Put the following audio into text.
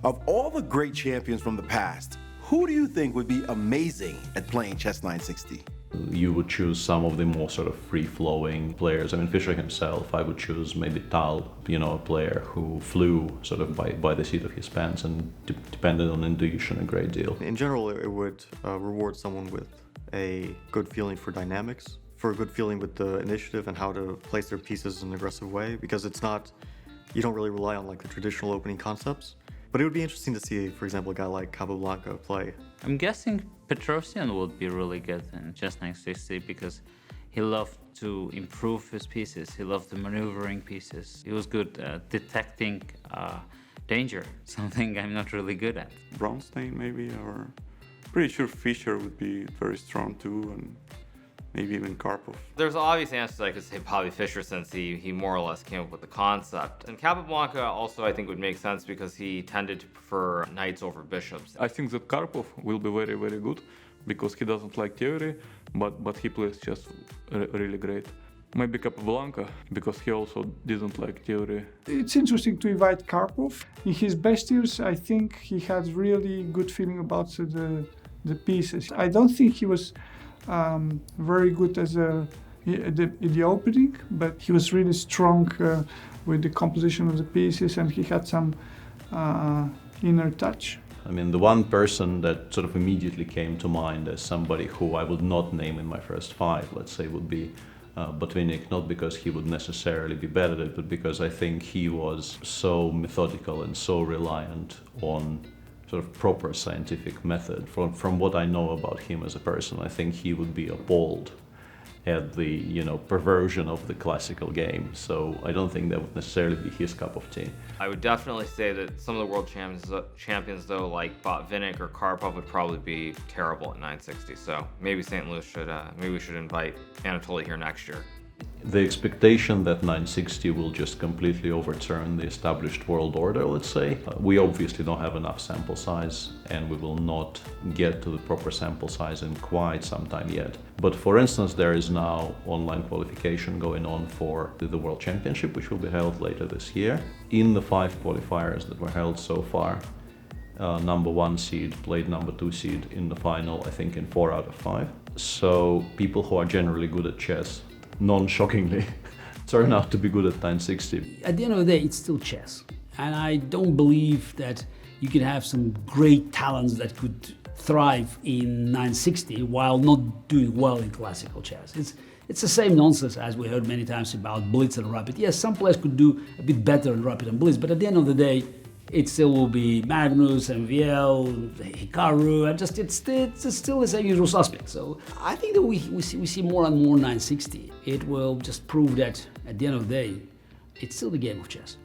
Of all the great champions from the past, who do you think would be amazing at playing chess 960? You would choose some of the more sort of free-flowing players. I mean, Fischer himself, I would choose maybe Tal, a player who flew sort of by the seat of his pants and depended on intuition a great deal. In general, it would reward someone with a good feeling for dynamics, for a good feeling with the initiative and how to place their pieces in an aggressive way, because you don't really rely on like the traditional opening concepts. But it would be interesting to see, for example, a guy like Capablanca play. I'm guessing Petrosian would be really good in chess 960 because he loved to improve his pieces. He loved the maneuvering pieces. He was good at detecting danger, something I'm not really good at. Braunstein maybe, or pretty sure Fischer would be very strong too, and maybe even Karpov. There's obvious answers I could say probably Fischer, since he more or less came up with the concept. And Capablanca also I think would make sense because he tended to prefer knights over bishops. I think that Karpov will be very, very good because he doesn't like theory, but he plays chess really great. Maybe Capablanca, because he also didn't like theory. It's interesting to invite Karpov. In his best years, I think he had really good feeling about the pieces. I don't think he was very good as in the opening, but he was really strong with the composition of the pieces, and he had some inner touch. I mean, the one person that sort of immediately came to mind as somebody who I would not name in my first five, let's say, would be Botvinnik, not because he would necessarily be better at it, but because I think he was so methodical and so reliant on sort of proper scientific method. From what I know about him as a person, I think he would be appalled at the perversion of the classical game. So I don't think that would necessarily be his cup of tea. I would definitely say that some of the world champions though, like Botvinnik or Karpov, would probably be terrible at 960. So maybe St. Louis maybe we should invite Anatoly here next year. The expectation that 960 will just completely overturn the established world order, let's say. We obviously don't have enough sample size, and we will not get to the proper sample size in quite some time yet. But for instance, there is now online qualification going on for the World Championship, which will be held later this year. In the 5 qualifiers that were held so far, number 1 seed played number 2 seed in the final, I think in 4 out of 5. So people who are generally good at chess, non-shockingly, turn out to be good at 960. At the end of the day, it's still chess. And I don't believe that you can have some great talents that could thrive in 960 while not doing well in classical chess. It's the same nonsense as we heard many times about Blitz and Rapid. Yes, some players could do a bit better in Rapid and Blitz, but at the end of the day, it still will be Magnus, MVL, Hikaru, and it's still the same usual suspect. So I think that we see more and more 960. It will just prove that at the end of the day, it's still the game of chess.